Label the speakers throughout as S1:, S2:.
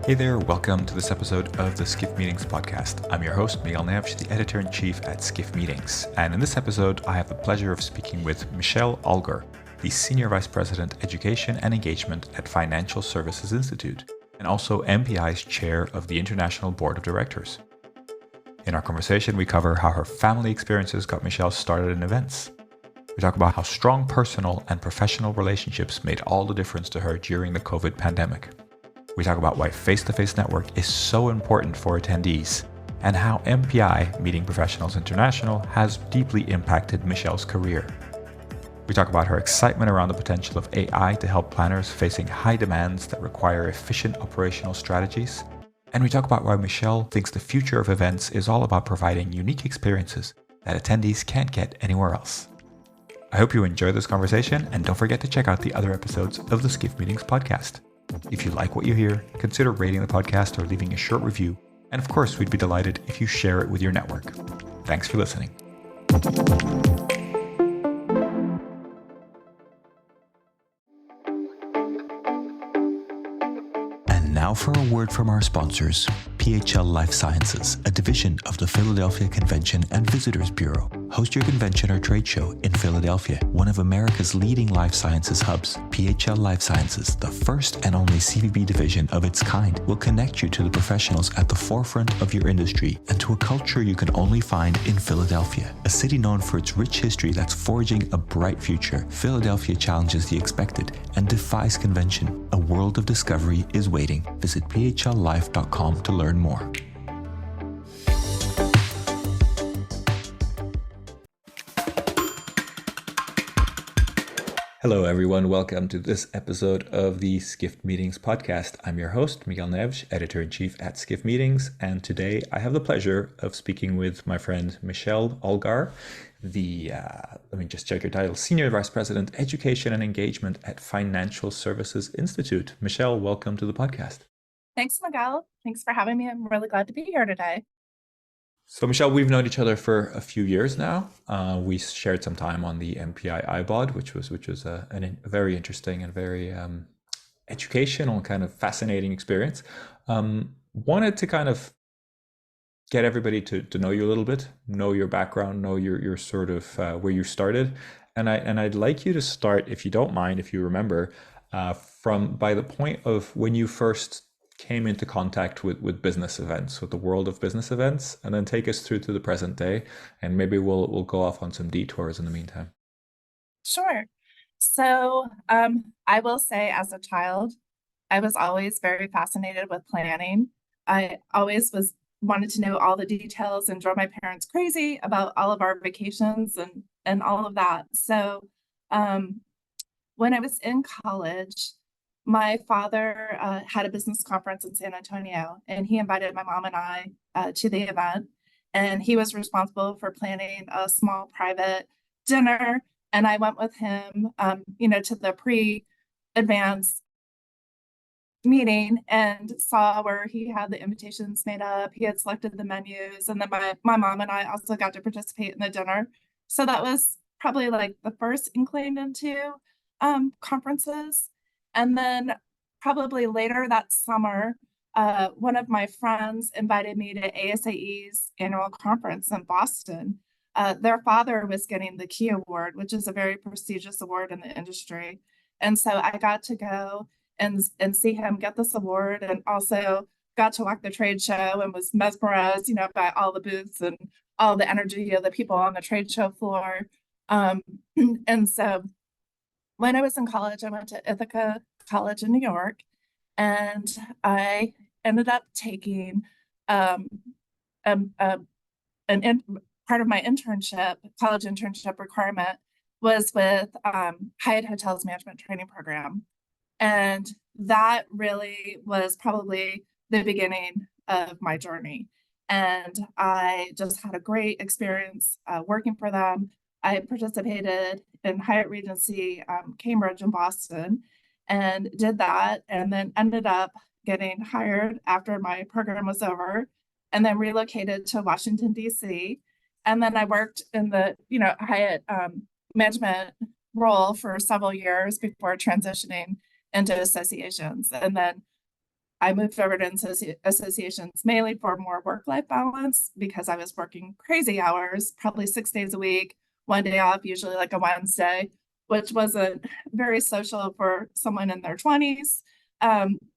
S1: Hey there, welcome to this episode of the Skiff Meetings podcast. I'm your host, Miguel Neves, the editor-in-chief at Skiff Meetings. And in this episode, I have the pleasure of speaking with Michelle Allgauer, the Senior Vice President, Education and Engagement at Financial Services Institute, and also MPI's Chair of the International Board of Directors. In our conversation, we cover how her family experiences got Michelle started in events. We talk about how strong personal and professional relationships made all the difference to her during the COVID pandemic. We talk about why face-to-face network is so important for attendees and how MPI, Meeting Professionals International, has deeply impacted Michelle's career. We talk about her excitement around the potential of AI to help planners facing high demands that require efficient operational strategies. And we talk about why Michelle thinks the future of events is all about providing unique experiences that attendees can't get anywhere else. I hope you enjoy this conversation, and don't forget to check out the other episodes of the Skiff Meetings podcast. If you like what you hear, consider rating the podcast or leaving a short review. And of course, we'd be delighted if you share it with your network. Thanks for listening. And now for a word from our sponsors, PHL Life Sciences, a division of the Philadelphia Convention and Visitors Bureau. Host your convention or trade show in Philadelphia, one of America's leading life sciences hubs. PHL Life Sciences, the first and only CVB division of its kind, will connect you to the professionals at the forefront of your industry and to a culture you can only find in Philadelphia. A city known for its rich history that's forging a bright future, Philadelphia challenges the expected and defies convention. A world of discovery is waiting. Visit phlife.com to learn more. Hello, everyone. Welcome to this episode of the Skiff Meetings podcast. I'm your host, Miguel Neves, editor-in-chief at Skiff Meetings, and today I have the pleasure of speaking with my friend Michelle Allgauer, the, let me just check your title, Senior Vice President, Education and Engagement at Financial Services Institute. Michelle, welcome to the podcast.
S2: Thanks, Miguel. Thanks for having me. I'm really glad to be here today.
S1: So, Michelle, we've known each other for a few years now. We shared some time on the MPI iBod, which was a very interesting and very educational, kind of fascinating experience. Wanted to kind of get everybody to know you a little bit, know your background, know your sort of where you started, and I'd like you to start, if you don't mind, if you remember, from by the point of when you first came into contact with business events, with the world of business events, and then take us through to the present day, and maybe we'll go off on some detours in the meantime.
S2: Sure. So I will say, as a child, I was always very fascinated with planning. I always wanted to know all the details and drove my parents crazy about all of our vacations and all of that. So when I was in college, my father had a business conference in San Antonio, and he invited my mom and I to the event. And he was responsible for planning a small private dinner. And I went with him, to the pre-advance meeting and saw where he had the invitations made up. He had selected the menus, and then my mom and I also got to participate in the dinner. So that was probably like the first inkling into conferences. And then probably later that summer, one of my friends invited me to ASAE's annual conference in Boston. Their father was getting the Key Award, which is a very prestigious award in the industry. And so I got to go and see him get this award, and also got to walk the trade show and was mesmerized, by all the booths and all the energy of the people on the trade show floor. And so when I was in college, I went to Ithaca College in New York, and I ended up taking part of my internship, college internship requirement was with Hyatt Hotels Management Training Program. And that really was probably the beginning of my journey. And I just had a great experience working for them. I participated in Hyatt Regency, Cambridge and Boston, and did that, and then ended up getting hired after my program was over, and then relocated to Washington, D.C. And then I worked in the, Hyatt management role for several years before transitioning into associations. And then I moved over to associations mainly for more work-life balance because I was working crazy hours, probably 6 days a week, one day off, usually like a Wednesday, which wasn't very social for someone in their 20s.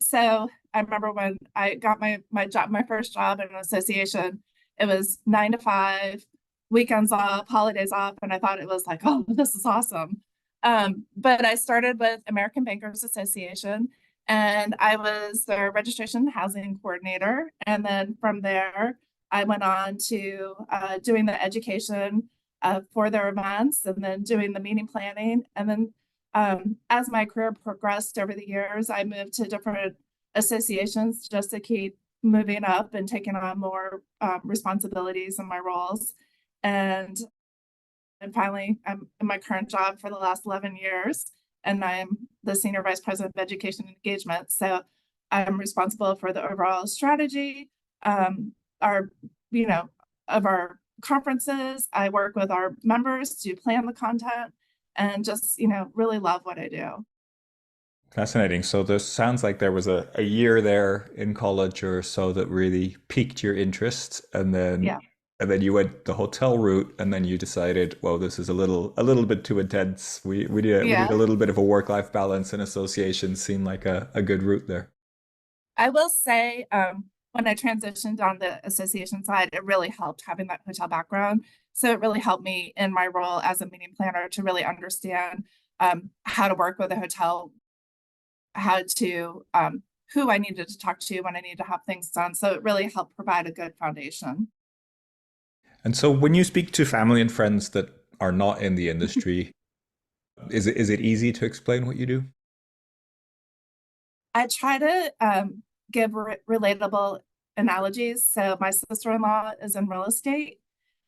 S2: So I remember when I got my first job in an association, it was 9 to 5, weekends off, holidays off, and I thought it was like, oh, this is awesome. But I started with American Bankers Association, and I was their registration and housing coordinator. And then from there, I went on to doing the education for their events, and then doing the meeting planning. And then as my career progressed over the years, I moved to different associations just to keep moving up and taking on more responsibilities in my roles. And finally, I'm in my current job for the last 11 years, and I'm the Senior Vice President of Education and Engagement. So I'm responsible for the overall strategy, our, of our conferences. I work with our members to plan the content and just, really love what I do.
S1: Fascinating. So this sounds like there was a year there in college or so that really piqued your interest,
S2: Yeah.
S1: and then you went the hotel route, and then you decided, well, this is a little bit too intense. We need a
S2: Yeah.
S1: little bit of a work-life balance, and association seemed like a good route there.
S2: I will say, when I transitioned on the association side, it really helped having that hotel background. So it really helped me in my role as a meeting planner to really understand how to work with a hotel, how to who I needed to talk to when I needed to have things done. So it really helped provide a good foundation.
S1: And so when you speak to family and friends that are not in the industry, is it easy to explain what you do?
S2: I try to give relatable analogies. So my sister-in-law is in real estate,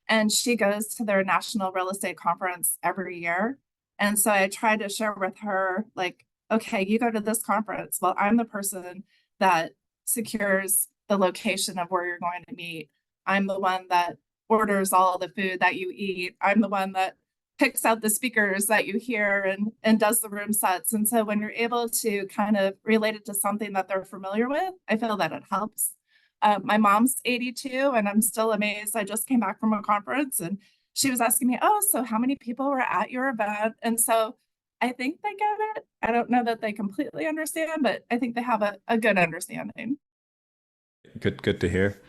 S2: and she goes to their national real estate conference every year. And so I try to share with her, like, okay, you go to this conference. Well, I'm the person that secures the location of where you're going to meet. I'm the one that orders all the food that you eat. I'm the one that picks out the speakers that you hear and does the room sets. And so when you're able to kind of relate it to something that they're familiar with, I feel that it helps. My mom's 82, and I'm still amazed. I just came back from a conference, and she was asking me, oh, so how many people were at your event? And so I think they get it. I don't know that they completely understand, but I think they have a good understanding.
S1: Good to hear.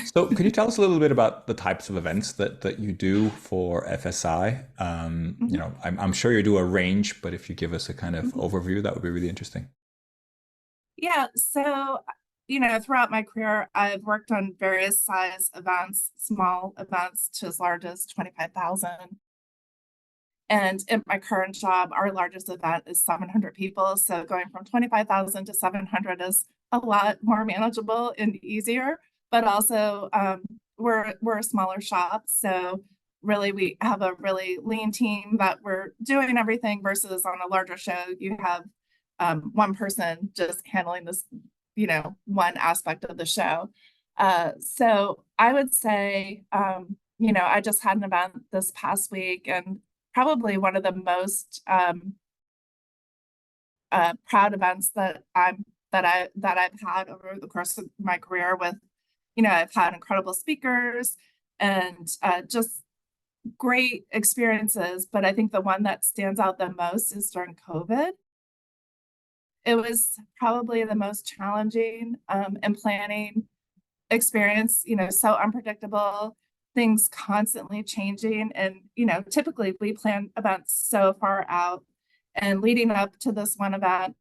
S1: So, could you tell us a little bit about the types of events that you do for FSI?
S2: Mhm,
S1: I'm sure you do a range, but if you give us a kind of
S2: mhm.
S1: overview, that would be really interesting.
S2: Yeah, so throughout my career, I've worked on various size events, small events to as large as 25,000. And in my current job, our largest event is 700 people. So going from 25,000 to 700 is a lot more manageable and easier. But also, we're a smaller shop, so really we have a really lean team that we're doing everything. Versus on a larger show, you have one person just handling this, one aspect of the show. So I would say, I just had an event this past week, and probably one of the most proud events that I've had over the course of my career. With, I've had incredible speakers and just great experiences. But I think the one that stands out the most is during COVID. It was probably the most challenging in planning experience, so unpredictable, things constantly changing. And, typically we plan events so far out. And leading up to this one event,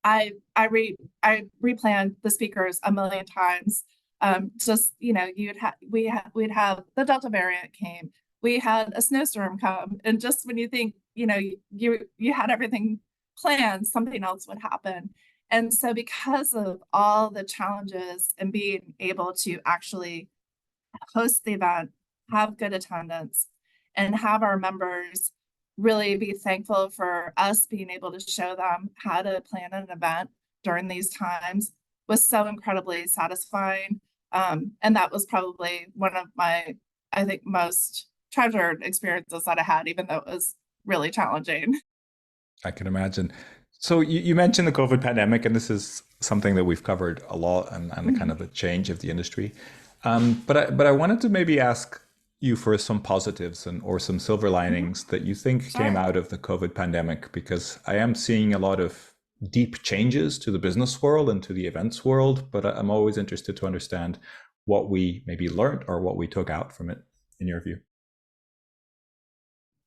S2: I replanned the speakers a million times. Just, we'd have the Delta variant came, we had a snowstorm come, and just when you think, you had everything planned, something else would happen. And so because of all the challenges and being able to actually host the event, have good attendance, and have our members really be thankful for us being able to show them how to plan an event during these times was so incredibly satisfying. And that was probably one of my, I think, most treasured experiences that I had, even though it was really challenging.
S1: I can imagine. So you mentioned the COVID pandemic, and this is something that we've covered a lot, and kind of the change of the industry. But I wanted to maybe ask you for some positives and or some silver
S2: Mhm.
S1: linings that you think came
S2: Sure.
S1: out of the COVID pandemic, because I am seeing a lot of deep changes to the business world and to the events world, but I'm always interested to understand what we maybe learned or what we took out from it, in your view.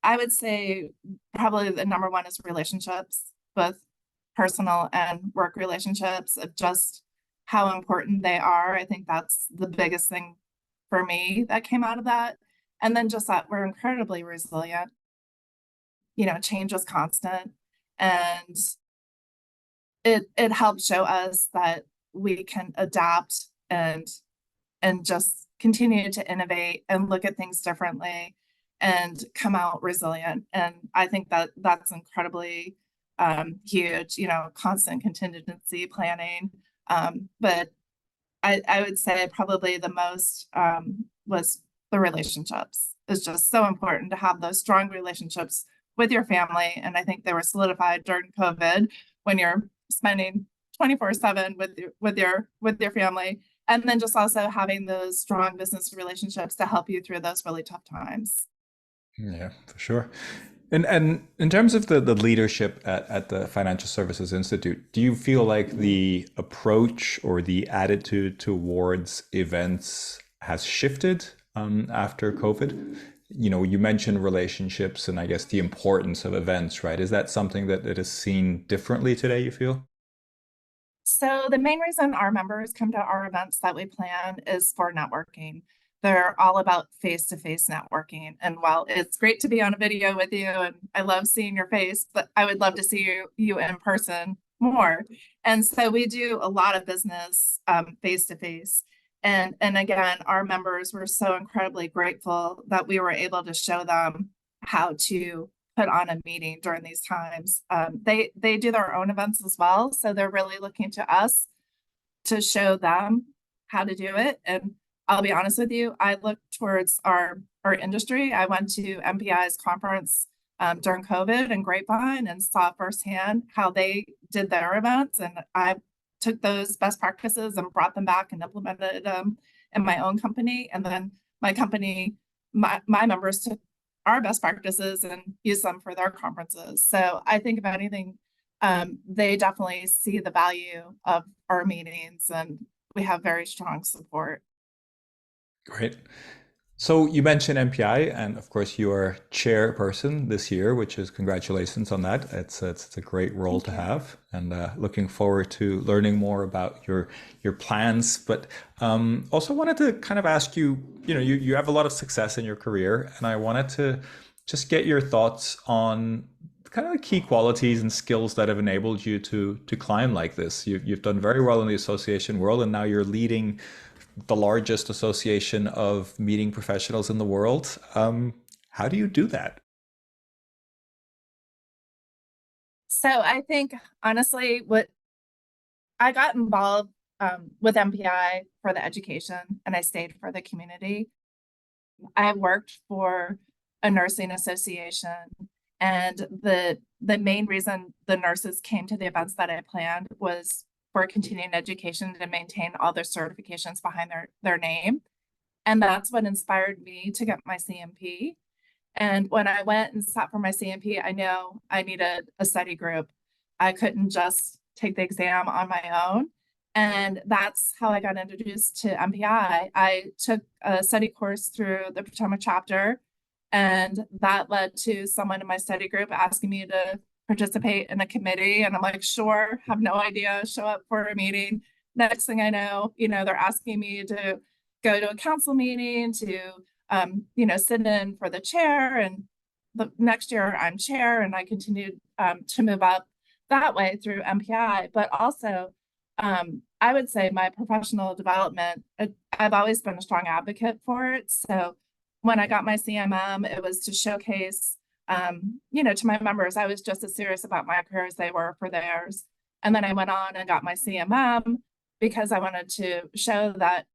S2: I would say probably the number one is relationships, both personal and work relationships, of just how important they are. I think that's the biggest thing for me that came out of that. And then just that we're incredibly resilient. Change is constant, and it helps show us that we can adapt and just continue to innovate and look at things differently and come out resilient. And I think that that's incredibly huge, constant contingency planning. But I would say probably the most was the relationships. It's just so important to have those strong relationships with your family. And I think they were solidified during COVID when you're spending 24/7 with your family. And then just also having those strong business relationships to help you through those really tough times.
S1: Yeah, for sure. And in terms of the leadership at the Financial Services Institute, do you feel like the approach or the attitude towards events has shifted after COVID? You mentioned relationships and I guess the importance of events, right? Is that something that it is seen differently today, you feel?
S2: So the main reason our members come to our events that we plan is for networking. They're all about face-to-face networking. And while it's great to be on a video with you and I love seeing your face, but I would love to see you in person more. And so we do a lot of business face-to-face. And again, our members were so incredibly grateful that we were able to show them how to put on a meeting during these times. They do their own events as well, so they're really looking to us to show them how to do it. And I'll be honest with you, I look towards our industry. I went to MPI's conference during COVID and Grapevine and saw firsthand how they did their events, and I took those best practices and brought them back and implemented them in my own company. And then my company, my members took our best practices and use them for their conferences. So I think if anything, they definitely see the value of our meetings, and we have very strong support.
S1: Great. So you mentioned MPI, and of course you are chairperson this year, which is congratulations on that. It's a great role
S2: Thank
S1: to
S2: you.
S1: have, and looking forward to learning more about your plans. But also wanted to kind of ask you, you have a lot of success in your career, and I wanted to just get your thoughts on kind of the key qualities and skills that have enabled you to climb like this. You've done very well in the association world, and now you're leading the largest association of meeting professionals in the world. How do you do that?
S2: So I think honestly, what I got involved with MPI for the education, and I stayed for the community. I worked for a nursing association, and the main reason the nurses came to the events that I planned was for continuing education to maintain all their certifications behind their name. And that's what inspired me to get my CMP. And when I went and sat for my CMP, I know I needed a study group. I couldn't just take the exam on my own. And that's how I got introduced to MPI. I took a study course through the Potomac chapter, and that led to someone in my study group asking me to participate in a committee. And I'm like, sure, have no idea, show up for a meeting. Next thing I know, they're asking me to go to a council meeting, to sit in for the chair. And the next year I'm chair, and I continued to move up that way through MPI. But also, I would say my professional development, I've always been a strong advocate for it. So when I got my CMM, it was to showcase, to my members, I was just as serious about my career as they were for theirs. And then I went on and got my CMM because I wanted to show that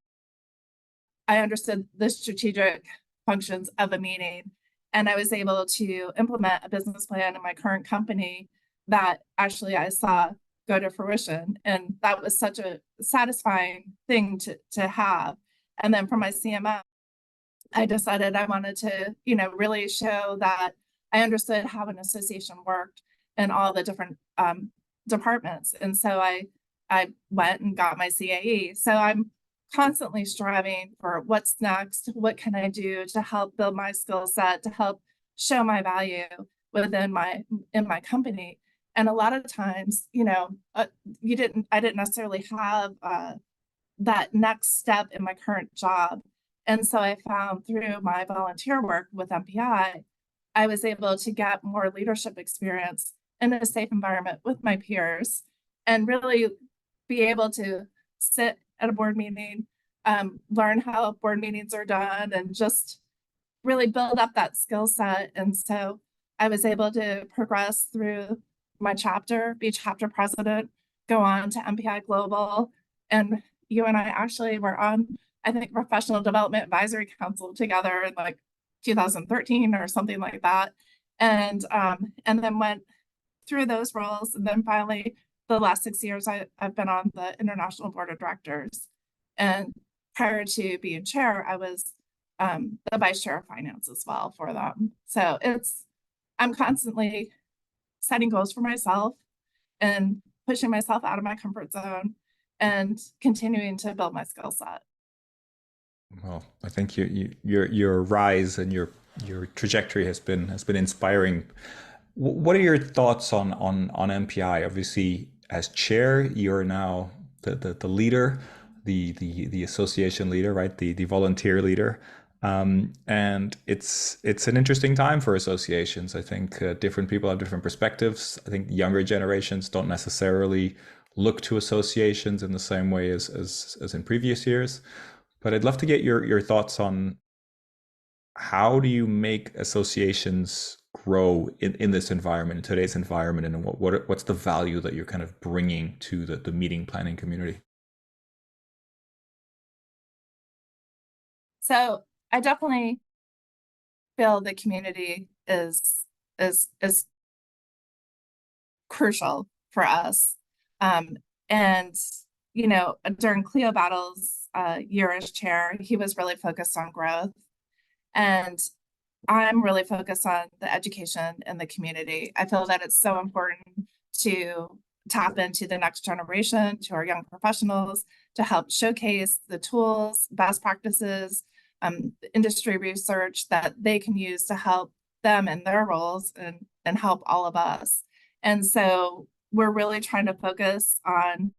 S2: I understood the strategic functions of a meeting, and I was able to implement a business plan in my current company that actually I saw go to fruition. And that was such a satisfying thing to have. And then for my CMO, I decided I wanted to, really show that I understood how an association worked and all the different departments. And so I went and got my CAE. So I'm constantly striving for what's next, what can I do to help build my skill set, to help show my value within my company. And a lot of times, I didn't necessarily have that next step in my current job. And so I found through my volunteer work with MPI, I was able to get more leadership experience in a safe environment with my peers and really be able to sit at a board meeting, learn how board meetings are done, and just really build up that skill set. And so I was able to progress through my chapter, be chapter president, go on to MPI Global. And you and I actually were on, I think, Professional Development Advisory Council together in like 2013 or something like that. And then went through those roles. And then finally, the last 6 years, I've been on the International Board of Directors. And prior to being chair, I was the vice chair of finance as well for them. So I'm constantly setting goals for myself and pushing myself out of my comfort zone and continuing to build my skill set.
S1: Well, I think your rise and your trajectory has been inspiring. What are your thoughts on MPI? Obviously, as chair, you're now the leader, the association leader, right? The volunteer leader. And it's an interesting time for associations. I think different people have different perspectives. I think younger generations don't necessarily look to associations in the same way as in previous years. But I'd love to get your thoughts on how do you make associations grow in this environment, in today's environment, and what's the value that you're kind of bringing to the meeting planning community?
S2: So I definitely feel the community is crucial for us. And during Cleo Battle's year as chair, he was really focused on growth. And I'm really focused on the education in the community. I feel that it's so important to tap into the next generation, to our young professionals, to help showcase the tools, best practices, industry research that they can use to help them in their roles and help all of us. And so we're really trying to focus on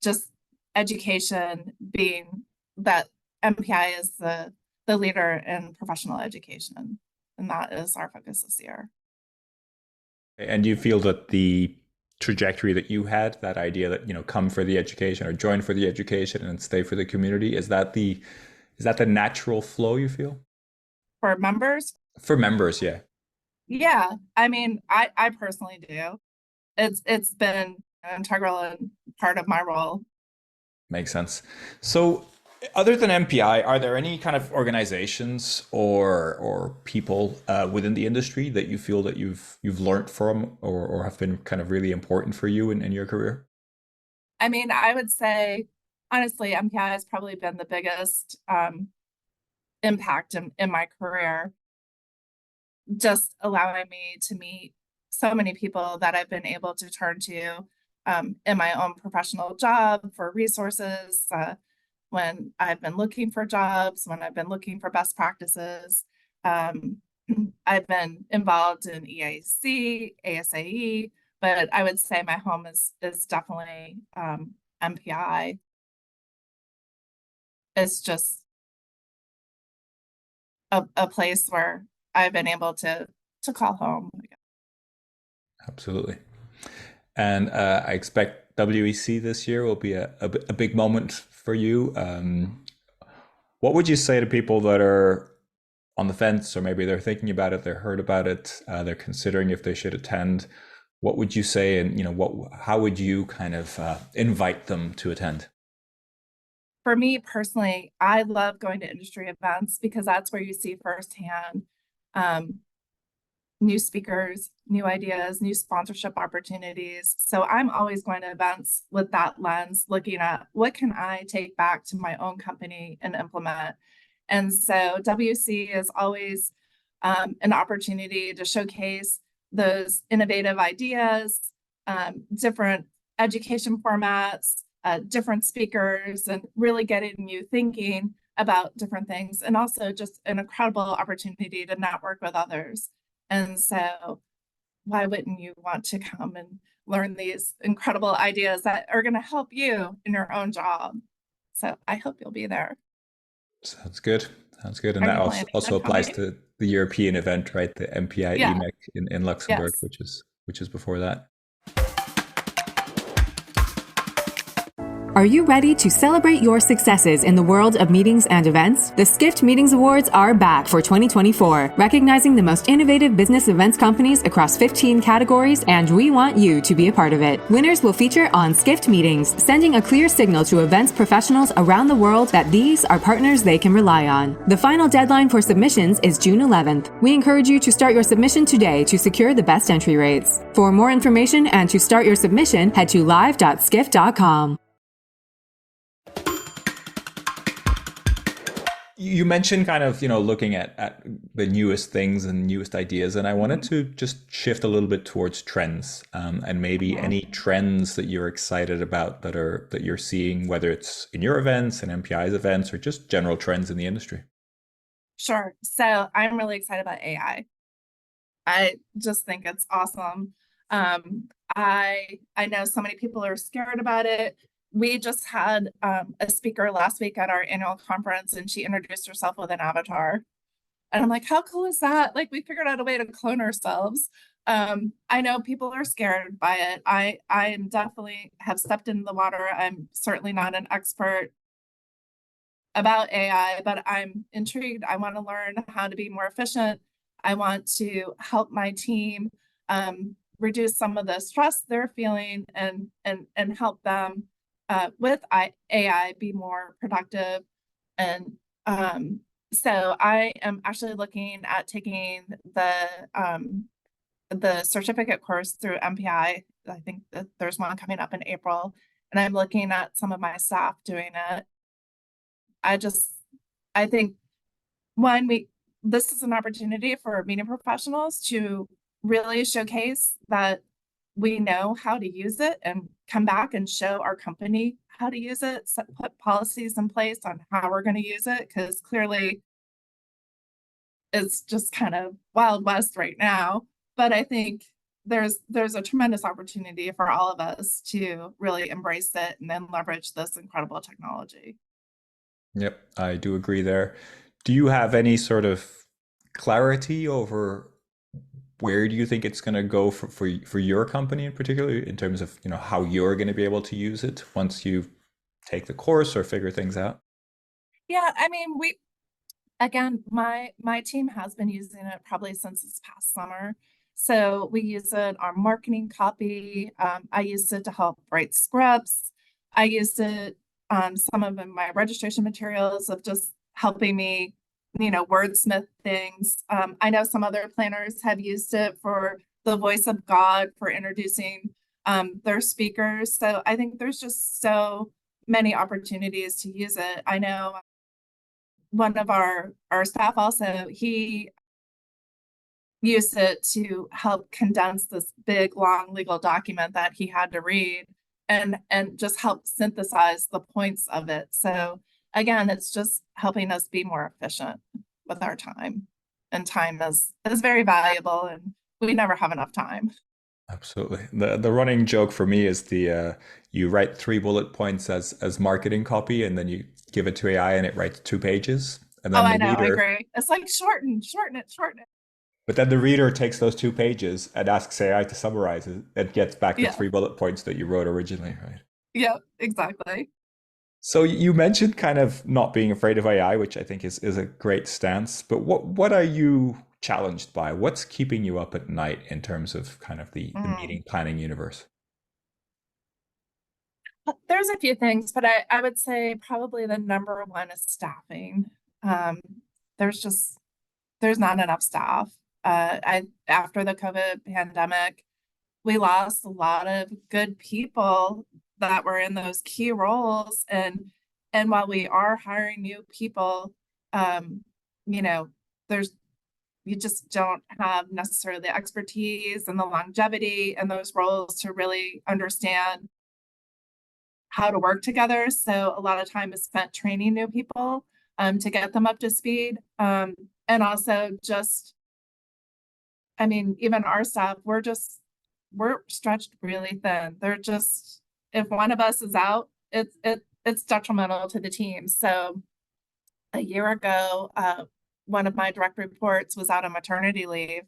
S2: just education, being that MPI is the leader in professional education. And that is our focus this year.
S1: And do you feel that the trajectory that you had, that idea that, come for the education or join for the education and stay for the community, is that the natural flow you feel?
S2: For members?
S1: For members, yeah.
S2: Yeah. I mean, I personally do. It's been integral and part of my role.
S1: Makes sense. So other than MPI, are there any kind of organizations or people within the industry that you feel that you've learned from or have been kind of really important for you in your career?
S2: I mean, I would say, honestly, MPI has probably been the biggest impact in my career, just allowing me to meet so many people that I've been able to turn to in my own professional job for resources, when I've been looking for jobs, when I've been looking for best practices. I've been involved in EAC, ASAE, but I would say my home is definitely MPI. It's just a place where I've been able to call home.
S1: Absolutely. And I expect WEC this year will be a big moment for you. What would you say to people that are on the fence, or maybe they're thinking about it, they're heard about it, they're considering if they should attend? What would you say, and how would you kind of invite them to attend?
S2: For me personally, I love going to industry events because that's where you see firsthand new speakers, new ideas, new sponsorship opportunities. So I'm always going to events with that lens, looking at what can I take back to my own company and implement. And so WC is always an opportunity to showcase those innovative ideas, different education formats, different speakers, and really getting you thinking about different things, and also just an incredible opportunity to network with others. And so why wouldn't you want to come and learn these incredible ideas that are going to help you in your own job? So I hope you'll be there.
S1: Sounds good. Sounds good. And
S2: Are
S1: that
S2: you planning
S1: also
S2: on
S1: applies
S2: coming?
S1: to the European event, right? The MPI
S2: Yeah,
S1: EMEC in Luxembourg,
S2: yes.
S1: which is before that.
S3: Are you ready to celebrate your successes in the world of meetings and events? The Skift Meetings Awards are back for 2024, recognizing the most innovative business events companies across 15 categories, and we want you to be a part of it. Winners will feature on Skift Meetings, sending a clear signal to events professionals around the world that these are partners they can rely on. The final deadline for submissions is June 11th. We encourage you to start your submission today to secure the best entry rates. For more information and to start your submission, head to live.skift.com.
S1: You mentioned kind of, looking at the newest things and newest ideas, and I wanted to just shift a little bit towards trends, and maybe any trends that you're excited about that you're seeing, whether it's in your events and MPI's events or just general trends in the industry.
S2: Sure. So I'm really excited about AI. I just think it's awesome. I know so many people are scared about it. We just had a speaker last week at our annual conference, and she introduced herself with an avatar. And I'm like, how cool is that? Like, we figured out a way to clone ourselves. I know people are scared by it. I am definitely have stepped into the water. I'm certainly not an expert about AI, but I'm intrigued. I want to learn how to be more efficient. I want to help my team reduce some of the stress they're feeling, and help them with AI be more productive. And so I am actually looking at taking the certificate course through MPI. I think that there's one coming up in April, and I'm looking at some of my staff doing it. I think one, this is an opportunity for meeting professionals to really showcase that we know how to use it and come back and show our company how to use it, put policies in place on how we're going to use it, because clearly it's just kind of Wild West right now. But I think there's a tremendous opportunity for all of us to really embrace it and then leverage this incredible technology.
S1: Yep, I do agree there. Do you have any sort of clarity over where do you think it's going to go for your company in particular, in terms of how you're going to be able to use it once you take the course or figure things out?
S2: Yeah, I mean, my team has been using it probably since this past summer. So we use it on marketing copy. I used it to help write scripts. I used it some of my registration materials of just helping me, wordsmith things. I know some other planners have used it for the voice of God for introducing their speakers. So I think there's just so many opportunities to use it. I know one of our staff also, he used it to help condense this big long legal document that he had to read, and just help synthesize the points of it. So again, it's just helping us be more efficient with our time, and time is very valuable, and we never have enough time.
S1: Absolutely. The running joke for me is the you write 3 bullet points as marketing copy, and then you give it to AI and it writes 2 pages, and
S2: Oh,
S1: then
S2: I
S1: the
S2: know, I
S1: reader
S2: agree. It's like shorten it.
S1: but then the reader takes those 2 pages and asks AI to summarize it and gets back the
S2: Yeah,
S1: 3 bullet points that you wrote originally, right?
S2: yeah, exactly.
S1: So you mentioned kind of not being afraid of AI, which I think is a great stance. But what are you challenged by? What's keeping you up at night in terms of kind of the
S2: Mm.
S1: meeting planning universe?
S2: There's a few things, but I would say probably the number one is staffing. Um, there's not enough staff. After the COVID pandemic, we lost a lot of good people that were in those key roles. And while we are hiring new people, you know, there's you just don't have necessarily the expertise and the longevity in those roles to really understand how to work together. So a lot of time is spent training new people to get them up to speed. And also just, I mean, even our staff, we're stretched really thin. They're just, if one of us is out, it's detrimental to the team. So a year ago, one of my direct reports was out on maternity leave,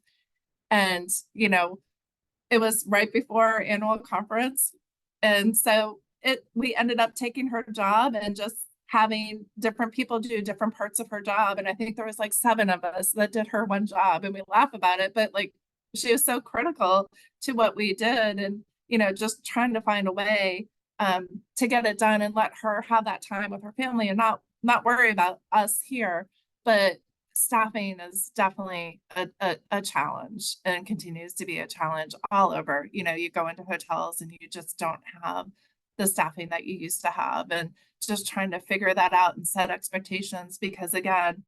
S2: and it was right before our annual conference, and so we ended up taking her job and just having different people do different parts of her job. And I think there was like 7 of us that did her one job, and we laugh about it, but like she was so critical to what we did, and just trying to find a way to get it done and let her have that time with her family and not worry about us here. But staffing is definitely a challenge and continues to be a challenge all over. You go into hotels and you just don't have the staffing that you used to have, and just trying to figure that out and set expectations, because again,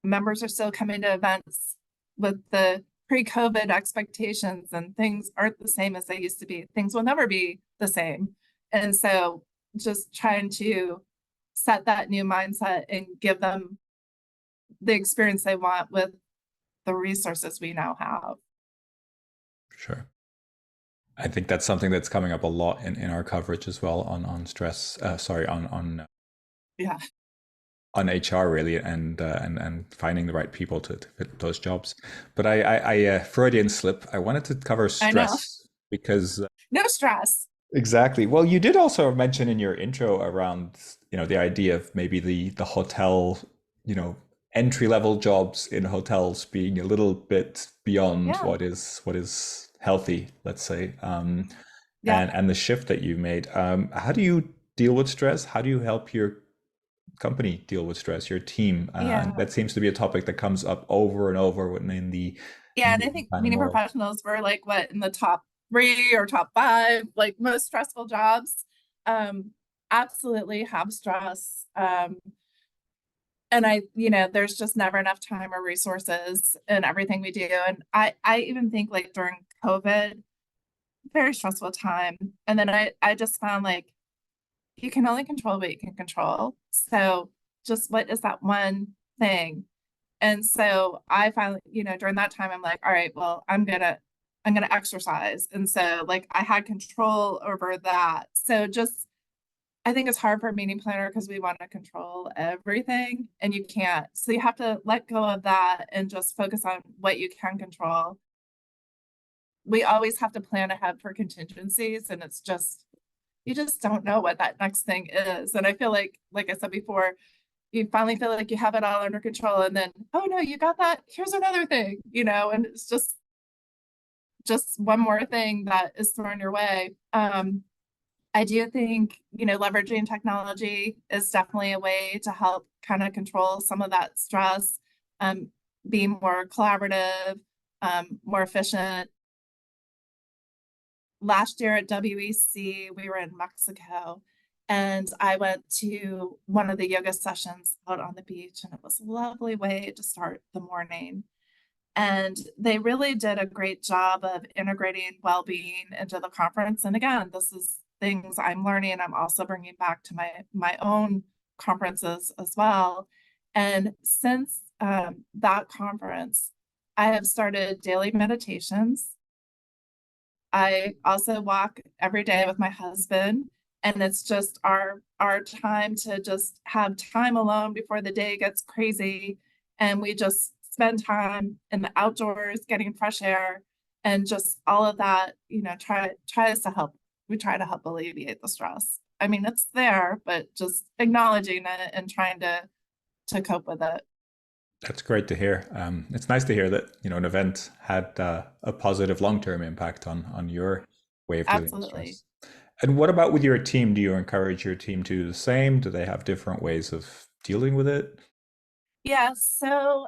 S2: members are still coming to events with the pre-COVID expectations, and things aren't the same as they used to be. Things will never be the same. And so just trying to set that new mindset and give them the experience they want with the resources we now have.
S1: Sure. I think that's something that's coming up a lot in our coverage as well on stress.
S2: Yeah.
S1: On HR really, and finding the right people to fit those jobs. But I Freudian slip. I wanted to cover stress because
S2: no stress.
S1: Exactly. Well, you did also mention in your intro around the idea of maybe the hotel entry level jobs in hotels being a little bit beyond what is healthy, let's say, and the shift that you made. How do you deal with stress? How do you help your company deal with stress, your team? That seems to be a topic that comes up over and over in the
S2: and I think meeting professionals were like in the top 3 or top 5 like most stressful jobs. Absolutely have stress. And there's just never enough time or resources in everything we do. And I even think like during COVID, very stressful time. And then I just found like you can only control what you can control. So just what is that one thing? And so I finally, during that time, I'm like, all right, well, I'm gonna exercise. And so like I had control over that. So just I think it's hard for a meeting planner because we want to control everything, and you can't. So you have to let go of that and just focus on what you can control. We always have to plan ahead for contingencies, and it's just, you just don't know what that next thing is. And I feel like I said before, you finally feel like you have it all under control, and then, oh no, you got that. Here's another thing, and it's just one more thing that is thrown your way. I do think, leveraging technology is definitely a way to help kind of control some of that stress, being more collaborative, more efficient. Last year at WEC, we were in Mexico, and I went to one of the yoga sessions out on the beach, and it was a lovely way to start the morning. And they really did a great job of integrating well-being into the conference. And again, this is things I'm learning. I'm also bringing back to my own conferences as well. And since that conference, I have started daily meditations. I also walk every day with my husband, and it's just our time to just have time alone before the day gets crazy. And we just spend time in the outdoors, getting fresh air, and just all of that, tries to help. We try to help alleviate the stress. I mean, it's there, but just acknowledging it and trying to cope with it.
S1: That's great to hear. It's nice to hear that an event had a positive long-term impact on your way of dealing with stress. And what about with your team? Do you encourage your team to do the same? Do they have different ways of dealing with it?
S2: Yeah. So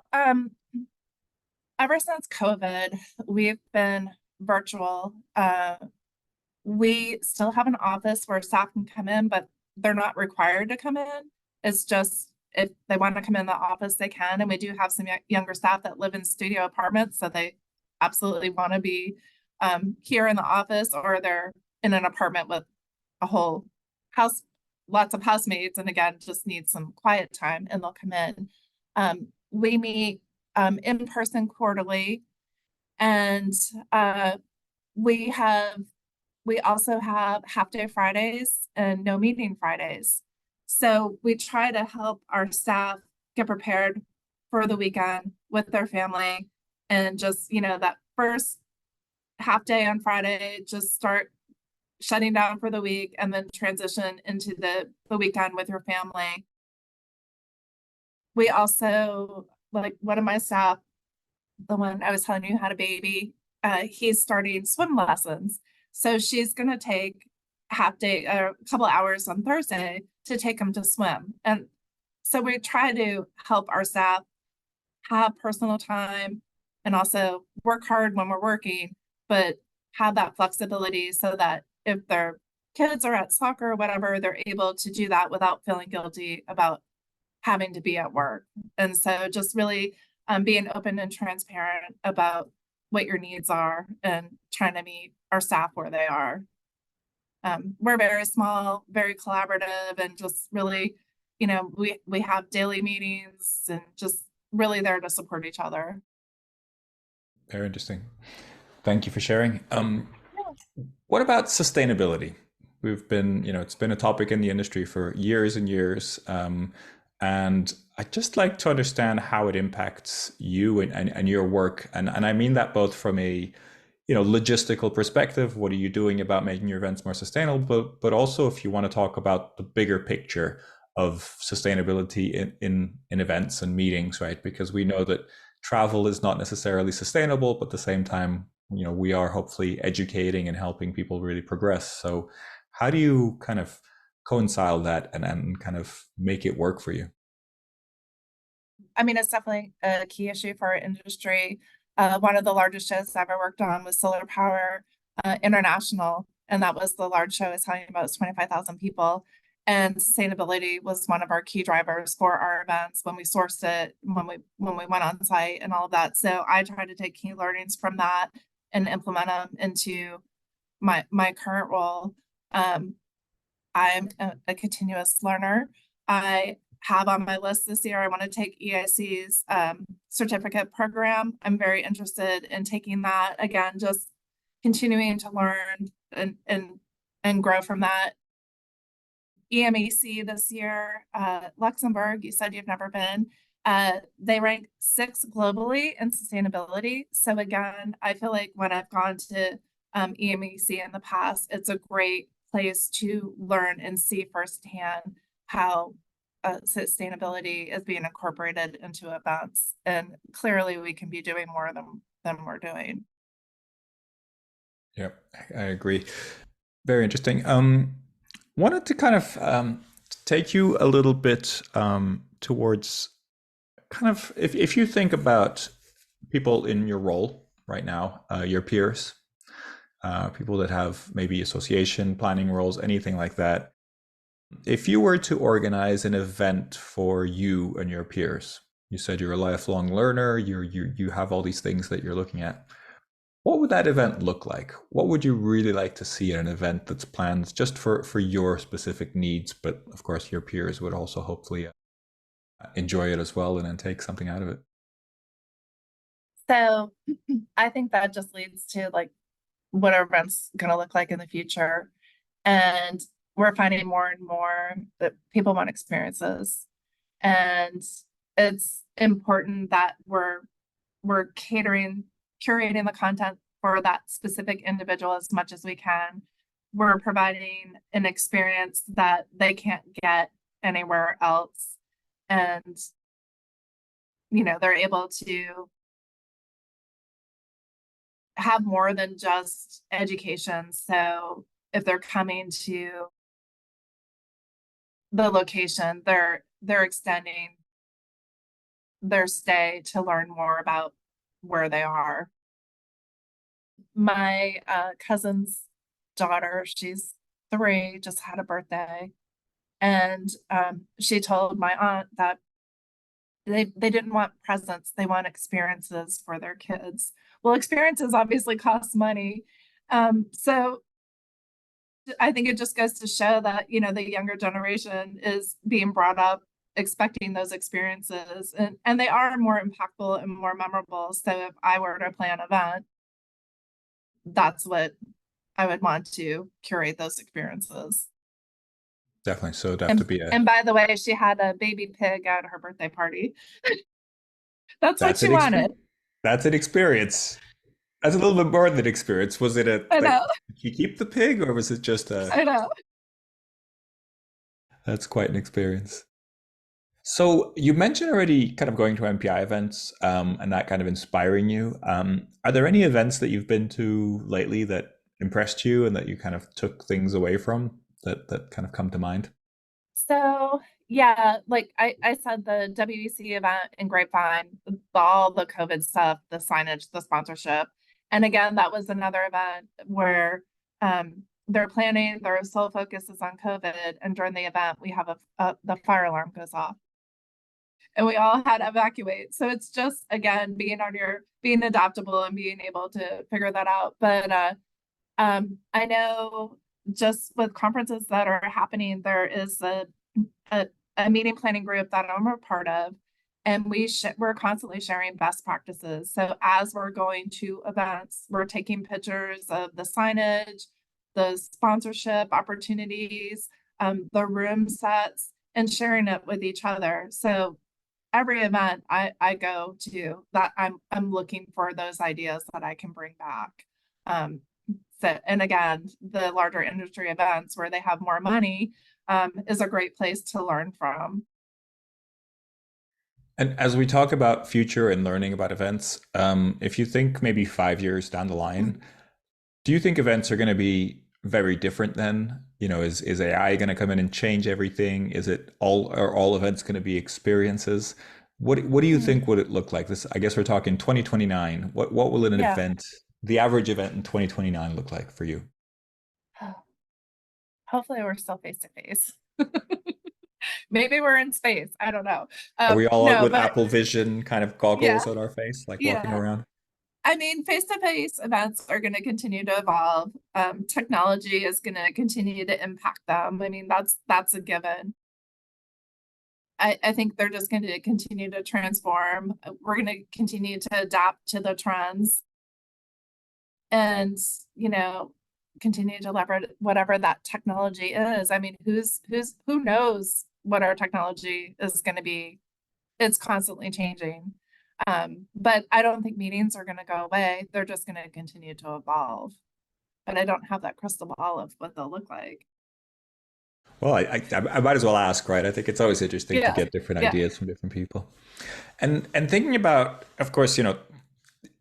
S2: Ever since COVID, we've been virtual. We still have an office where staff can come in, but they're not required to come in. It's just if they want to come in the office, they can. And we do have some younger staff that live in studio apartments, so they absolutely want to be here in the office, or they're in an apartment with a whole house, lots of housemates, and again, just need some quiet time, and they'll come in. We meet in person quarterly, and we also have half-day Fridays and no meeting Fridays. So we try to help our staff get prepared for the weekend with their family, and just, that first half day on Friday, just start shutting down for the week and then transition into the weekend with your family. We also, like one of my staff, the one I was telling you had a baby, he's starting swim lessons. So she's going to take half day, a couple hours on Thursday to take him to swim. And so we try to help our staff have personal time and also work hard when we're working, but have that flexibility so that if their kids are at soccer or whatever, they're able to do that without feeling guilty about having to be at work. And so just really being open and transparent about what your needs are and trying to meet our staff where they are. We're very small, very collaborative, and just really, we have daily meetings and just really there to support each other.
S1: Very interesting. Thank you for sharing. What about sustainability? We've been, it's been a topic in the industry for years and years. And I'd just like to understand how it impacts you and your work. And I mean that both from a, logistical perspective. What are you doing about making your events more sustainable? But also if you want to talk about the bigger picture of sustainability in events and meetings, right? Because we know that travel is not necessarily sustainable, but at the same time, we are hopefully educating and helping people really progress. So how do you kind of coincide that and kind of make it work for you?
S2: I mean, it's definitely a key issue for our industry. One of the largest shows I ever worked on was Solar Power International, and that was the large show I was telling you about. It was 25,000 people. And sustainability was one of our key drivers for our events when we sourced it, when we went on site and all of that. So I try to take key learnings from that and implement them into my current role. I'm a continuous learner. I have on my list this year, I want to take EIC's certificate program. I'm very interested in taking that. Again, just continuing to learn and grow from that. EMEC this year, Luxembourg, you said you've never been. They rank 6th globally in sustainability. So again, I feel like when I've gone to EMEC in the past, it's a great place to learn and see firsthand how sustainability is being incorporated into events. And clearly we can be doing more than we're doing.
S1: Yep, I agree. Very interesting. Wanted to kind of take you a little bit towards kind of, if you think about people in your role right now, your peers, people that have maybe association planning roles, anything like that. If you were to organize an event for you and your peers, you said you're a lifelong learner, you have all these things that you're looking at. What would that event look like? What would you really like to see at an event that's planned just for your specific needs? But of course, your peers would also hopefully enjoy it as well and then take something out of it.
S2: So I think that just leads to like what our event's going to look like in the future. And we're finding more and more that people want experiences. And it's important that we're curating the content for that specific individual as much as we can. We're providing an experience that they can't get anywhere else. And, they're able to have more than just education. So if they're coming to the location, they're extending their stay to learn more about where they are. My cousin's daughter, she's 3, just had a birthday, and she told my aunt that they didn't want presents, they want experiences for their kids. Well, experiences obviously cost money. So I think it just goes to show that, the younger generation is being brought up expecting those experiences, and they are more impactful and more memorable. So if I were to plan an event, that's what I would want to curate those experiences.
S1: Definitely. So it'd have to be
S2: And by the way, she had a baby pig at her birthday party. That's what
S1: that's
S2: she
S1: an
S2: wanted.
S1: experience. That's an experience. That's a little bit more than an experience. Was it
S2: I
S1: like,
S2: know.
S1: did you keep the pig, or was it just
S2: I know.
S1: that's quite an experience. So you mentioned already kind of going to MPI events, and that kind of inspiring you. Are there any events that you've been to lately that impressed you and that you kind of took things away from that kind of come to mind?
S2: So yeah, like I said, the WEC event in Grapevine, all the COVID stuff, the signage, the sponsorship. And again, that was another event where they're planning, their sole focus is on COVID. And during the event, we have the fire alarm goes off and we all had to evacuate. So it's just, again, being adaptable and being able to figure that out. But I know just with conferences that are happening, there is a meeting planning group that I'm a part of, and we're constantly sharing best practices. So as we're going to events, we're taking pictures of the signage, the sponsorship opportunities, the room sets, and sharing it with each other. So every event I go to, that I'm looking for those ideas that I can bring back. So, and again, the larger industry events where they have more money is a great place to learn from.
S1: And as we talk about future and learning about events, if you think maybe 5 years down the line, do you think events are going to be very different then? Is AI going to come in and change everything? Are all events going to be experiences? What do you think would it look like? This, I guess we're talking 2029. What will an
S2: Yeah.
S1: event, the average event in 2029 look like for you?
S2: Hopefully we're still face to face. Maybe we're in space. I don't know.
S1: Are we all out
S2: No,
S1: with
S2: but
S1: Apple Vision kind of goggles
S2: yeah,
S1: on our face, like walking
S2: yeah.
S1: around?
S2: I mean, face-to-face events are going to continue to evolve. Technology is going to continue to impact them. I mean, that's a given. I think they're just going to continue to transform. We're going to continue to adapt to the trends and, continue to leverage whatever that technology is. I mean, who knows what our technology is going to be? It's constantly changing. But I don't think meetings are going to go away. They're just going to continue to evolve. But I don't have that crystal ball of what they'll look like.
S1: Well, I might as well ask, right? I think it's always interesting to
S2: Yeah,
S1: get different
S2: yeah.
S1: ideas from different people. And thinking about, of course,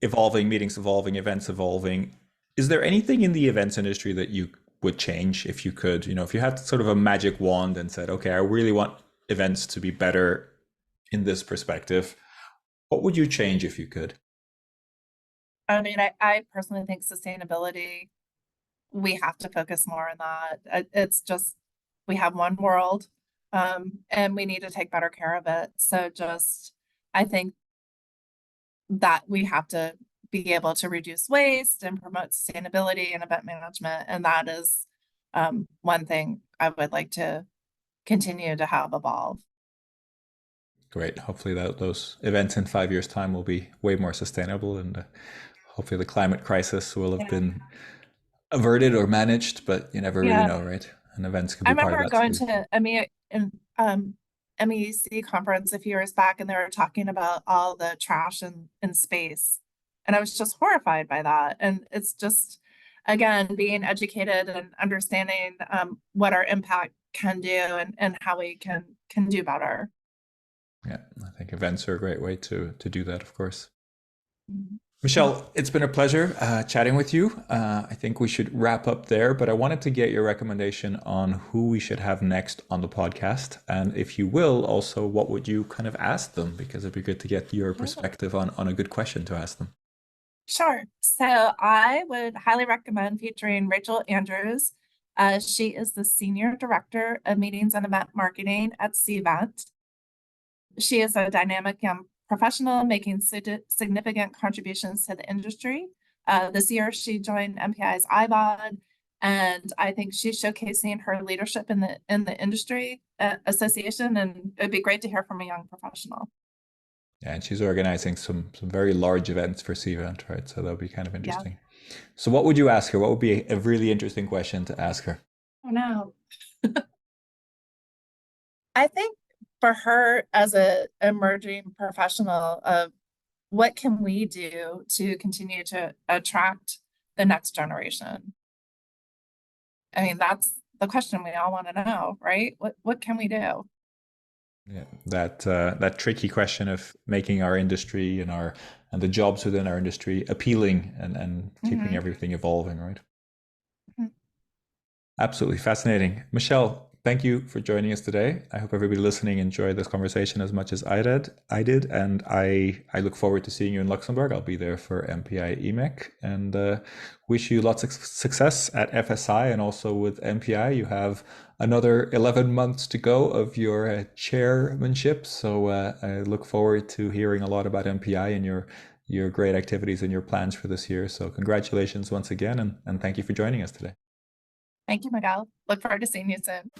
S1: evolving meetings, evolving events, evolving. Is there anything in the events industry that you would change if you could? If you had sort of a magic wand and said, okay, I really want events to be better in this perspective, what would you change if you could?
S2: I mean, I personally think sustainability, we have to focus more on that. It's just, we have one world, and we need to take better care of it. So just, I think that we have to be able to reduce waste and promote sustainability and event management. And that is one thing I would like to continue to have evolve.
S1: Great. Hopefully those events in 5 years' time will be way more sustainable, and hopefully the climate crisis will have
S2: Yeah.
S1: been averted or managed, but you never really
S2: Yeah.
S1: know, right? And events could
S2: I
S1: be part of
S2: remember
S1: that
S2: going
S1: solution.
S2: to MEC conference a few years back, and they were talking about all the trash in space. And I was just horrified by that. And it's just, again, being educated and understanding what our impact can do and how we can do better.
S1: Yeah, I think events are a great way to do that, of course.
S2: Mhm.
S1: Michelle, it's been a pleasure chatting with you. I think we should wrap up there, but I wanted to get your recommendation on who we should have next on the podcast. And if you will, also, what would you kind of ask them? Because it'd be good to get your perspective on a good question to ask them.
S2: Sure. So I would highly recommend featuring Rachel Andrews. She is the Senior Director of Meetings and Event Marketing at CVent. She is a dynamic young professional making significant contributions to the industry. This year, she joined MPI's IBOD, and I think she's showcasing her leadership in the industry association, and it'd be great to hear from a young professional.
S1: Yeah, and she's organizing some very large events for CVent, right? So that'll be kind of interesting. Yeah. So what would you ask her? What would be a really interesting question to ask her?
S2: Oh no. I think for her as a emerging professional of what can we do to continue to attract the next generation? I mean, that's the question we all want to know, right? What can we do?
S1: Yeah, that tricky question of making our industry and the jobs within our industry appealing and keeping everything evolving, right? Absolutely fascinating. Michelle, thank you for joining us today. I hope everybody listening enjoyed this conversation as much as I did, and I look forward to seeing you in Luxembourg. I'll be there for MPI EMEC, and wish you lots of success at FSI and also with MPI. You have another 11 months to go of your chairmanship, so I look forward to hearing a lot about MPI and your great activities and your plans for this year. So congratulations once again, and thank you for joining us today.
S2: Thank you, Miguel. Look forward to seeing you soon.